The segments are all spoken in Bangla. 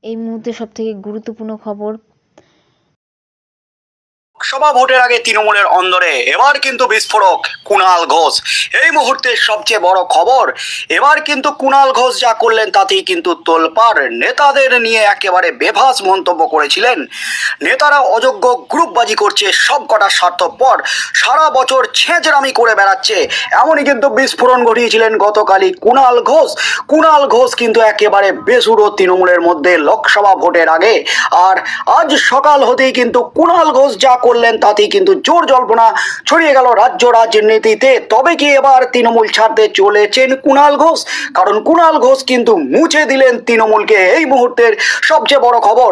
এই মুহূর্তে সবথেকে গুরুত্বপূর্ণ খবর। লোকসভা ভোটের আগে তৃণমূলের অন্দরে এবার কিন্তু বিস্ফোরক কুণাল ঘোষ। এই মুহূর্তে সবচেয়ে বড় খবর, এবার কিন্তু কুণাল ঘোষ যা করলেন তাতেই কিন্তু তোলপাড়। নেতাদের নিয়ে একেবারে বেভাস মন্তব্য করেছিলেন। নেতারা অযোগ্য, গ্রুপবাজি করছে, সব কটা স্বার্থপর, সারা বছর ছেঁচড়ামি করে বেড়াচ্ছে, এমনই কিন্তু বিস্ফোরণ ঘটিয়েছিলেন গতকালই কুণাল ঘোষ। কুণাল ঘোষ কিন্তু একেবারে বেসুরো তৃণমূলের মধ্যে লোকসভা ভোটের আগে। আর আজ সকাল হতেই কিন্তু কুণাল ঘোষ যা করলেন তাতেই কিন্তু জোর জল্পনা ছড়িয়ে গেল রাজ্য রাজনীতিতে। তবে কি এবার তৃণমূল ছাড়তে চলেছেন কুণাল ঘোষ? কারণ কুণাল ঘোষ কিন্তু মুছে দিলেন তৃণমূলকে। এই মুহূর্তের সবচেয়ে বড় খবর,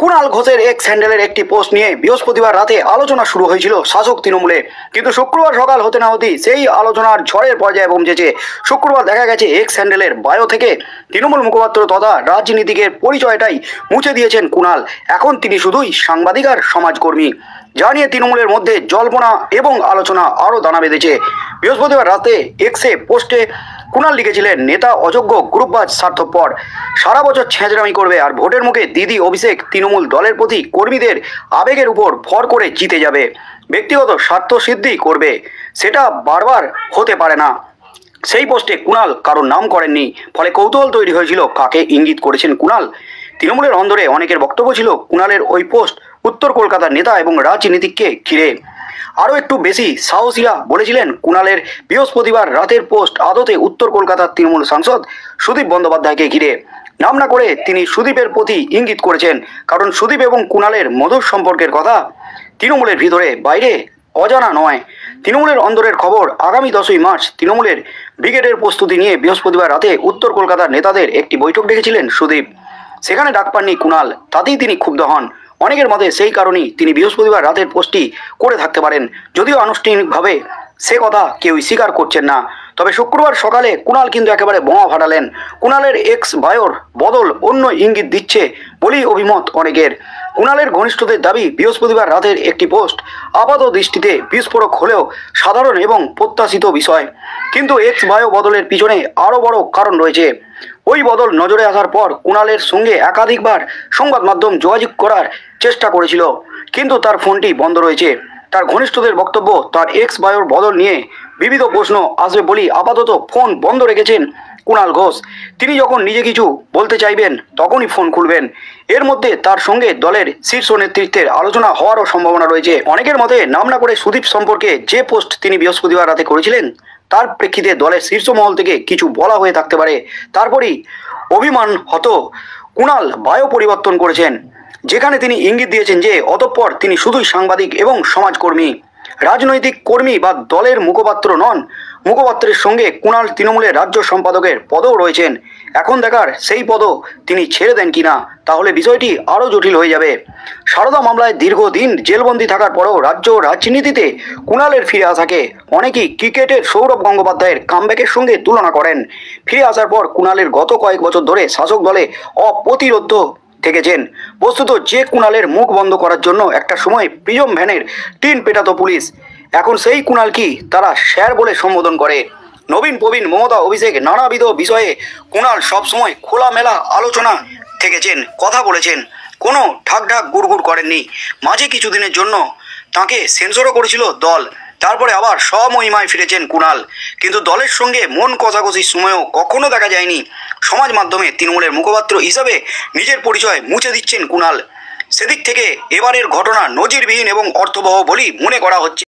কুণাল ঘোষের এক্স হ্যান্ডেলের একটি পোস্ট নিয়ে বৃহস্পতিবার রাতে আলোচনা শুরু হয়েছিল শাসক তৃণমূলে, কিন্তু শুক্রবার সকাল হতে না হতেই সেই আলোচনার ঝড়ের পর্যায়ে পৌঁছেছে। শুক্রবার দেখা গেছে এক্স হ্যান্ডেলের বায়ো থেকে তৃণমূল মুখপাত্র তথা রাজনীতিকের পরিচয়টাই মুছে দিয়েছেন কুণাল। এখন তিনি শুধুই সাংবাদিক আর সমাজকর্মী, যা নিয়ে তৃণমূলের মধ্যে জল্পনা এবং আলোচনা আরও দানা বেঁধেছে। বৃহস্পতিবার রাতে এক্সে পোস্টে কুণাল লিখেছিলেন, নেতা অযোগ্য, গ্রুপবাজ, স্বার্থপর, সারা বছর ছেঁচড়ামি করবে, আর ভোটের মুখে দিদি অভিষেক তৃণমূল দলের প্রতি কর্মীদের আবেগের উপর ভর করে জিতে যাবে, ব্যক্তিগত স্বার্থ সিদ্ধি করবে, সেটা বারবার হতে পারে না। সেই পোস্টে কুণাল কারোর নাম করেননি, ফলে কৌতূহল তৈরি হয়েছিল কাকে ইঙ্গিত করেছেন কুণাল। তৃণমূলের অন্দরে অনেকের বক্তব্য ছিল কুণালের ওই পোস্ট উত্তর কলকাতার নেতা এবং রাজনীতিককে ঘিরে। আরও একটু বেশি সাহসীরা বলেছিলেন কুণালের বৃহস্পতিবার রাতের পোস্ট আদতে উত্তর কলকাতার তৃণমূল সাংসদ সুদীপ বন্দ্যোপাধ্যায়কে ঘিরে। নাম না করে তিনি সুদীপের প্রতি ইঙ্গিত করেছেন, কারণ সুদীপ এবং কুণালের মধুর সম্পর্কের কথা তৃণমূলের ভিতরে বাইরে অজানা নয়। তৃণমূলের অন্দরের খবর, আগামী 10ই মার্চ তৃণমূলের ব্রিগেডের প্রস্তুতি নিয়ে বৃহস্পতিবার রাতে উত্তর কলকাতার নেতাদের একটি বৈঠক ডেকেছিলেন সুদীপ। সেখানে ডাক পাননি কুণাল, তাতেই তিনি ক্ষুব্ধ হন। অনেকের মতে সেই কারণেই তিনি বৃহস্পতিবার রাতের পোস্টটি করে থাকতে পারেন, যদিও আনুষ্ঠানিকভাবে সে কথা কেউই স্বীকার করছেন না। তবে শুক্রবার সকালে কুণাল কিন্তু একেবারে বোমা ফাটালেন। কুণালের এক্স বায়োর বদল অন্য ইঙ্গিত দিচ্ছে বলেই অভিমত অনেকের। কুণালের ঘনিষ্ঠদের দাবি, বৃহস্পতিবার রাতের একটি পোস্ট আপাত দৃষ্টিতে বিস্ফোরক হলেও সাধারণ এবং প্রত্যাশিত বিষয়, কিন্তু এক্স বায়ো বদলের পিছনে আরও বড় কারণ রয়েছে। ওই বদল নজরে আসার পর কুণালের সঙ্গে একাধিকবার সংবাদ মাধ্যম যোগাযোগ করার চেষ্টা করেছিল, কিন্তু তার ফোনটি বন্ধ রয়েছে। তার ঘনিষ্ঠদের বক্তব্য, তার এক্স বায়োর বদল নিয়ে বিবিধ প্রশ্ন আসবে বলেই আপাতত ফোন বন্ধ রেখেছেন কুণাল ঘোষ। তিনি যখন নিজে কিছু বলতে চাইবেন তখনই ফোন খুলবেন। এর মধ্যে তার সঙ্গে দলের শীর্ষ নেতৃত্বের আলোচনা হওয়ারও সম্ভাবনা রয়েছে। অনেকের মতে নাম না করে সুদীপ সম্পর্কে যে পোস্ট তিনি বৃহস্পতিবার রাতে করেছিলেন তার প্রেক্ষিতে দলের শীর্ষ মহল থেকে কিছু বলা হয়ে থাকতে পারে। তারপরই অভিমান হতো কুণাল বায়ো পরিবর্তন করেছেন, যেখানে তিনি ইঙ্গিত দিয়েছেন যে অতঃপর তিনি শুধুই সাংবাদিক এবং সমাজকর্মী, রাজনৈতিক কর্মী বা দলের মুখপাত্র নন। মুখপাত্রের সঙ্গে কুণাল তৃণমূলের রাজ্য সম্পাদকের পদও রয়েছেন। এখন দেখার সেই পদও তিনি ছেড়ে দেন কিনা, তাহলে বিষয়টি আরও জটিল হয়ে যাবে। সারদা মামলায় দীর্ঘদিন জেলবন্দি থাকার পরেও রাজ্য রাজনীতিতে কুণালের ফিরে আসাকে অনেকেই ক্রিকেটের সৌরভ গঙ্গোপাধ্যায়ের কামব্যাকের সঙ্গে তুলনা করেন। ফিরে আসার পর কুণালের গত কয়েক বছর ধরে শাসক দলে অপ্রতিরোধ্য থেকেছেন। বস্তুত যে কুণালের মুখ বন্ধ করার জন্য একটা সময় প্রিজম ভ্যানের টিন পেটাতো পুলিশ, এখন সেই কুণাল কি তারা স্যার বলে সম্বোধন করে। নবীন প্রবীণ, মমতা, অভিষেক, নানাবিধ বিষয়ে কুণাল সবসময় খোলামেলা আলোচনা থেকেছেন, কথা বলেছেন, কোনো ঢাকঢাক গুড়গুড় করেননি। মাঝে কিছুদিনের জন্য তাকে সেন্সরও করেছিল দল, তারপরে আবার স্বমহিমায় ফিরেছেন কুণাল। কিন্তু দলের সঙ্গে মন কষাকষির সময়ও কখনো দেখা যায়নি সমাজ মাধ্যমে তৃণমূলের মুখপাত্র হিসাবে নিজের পরিচয় মুছে দিচ্ছেন কুণাল। সেদিক থেকে এবারের ঘটনা নজিরবিহীন এবং অর্থবহ বলেই মনে করা হচ্ছে।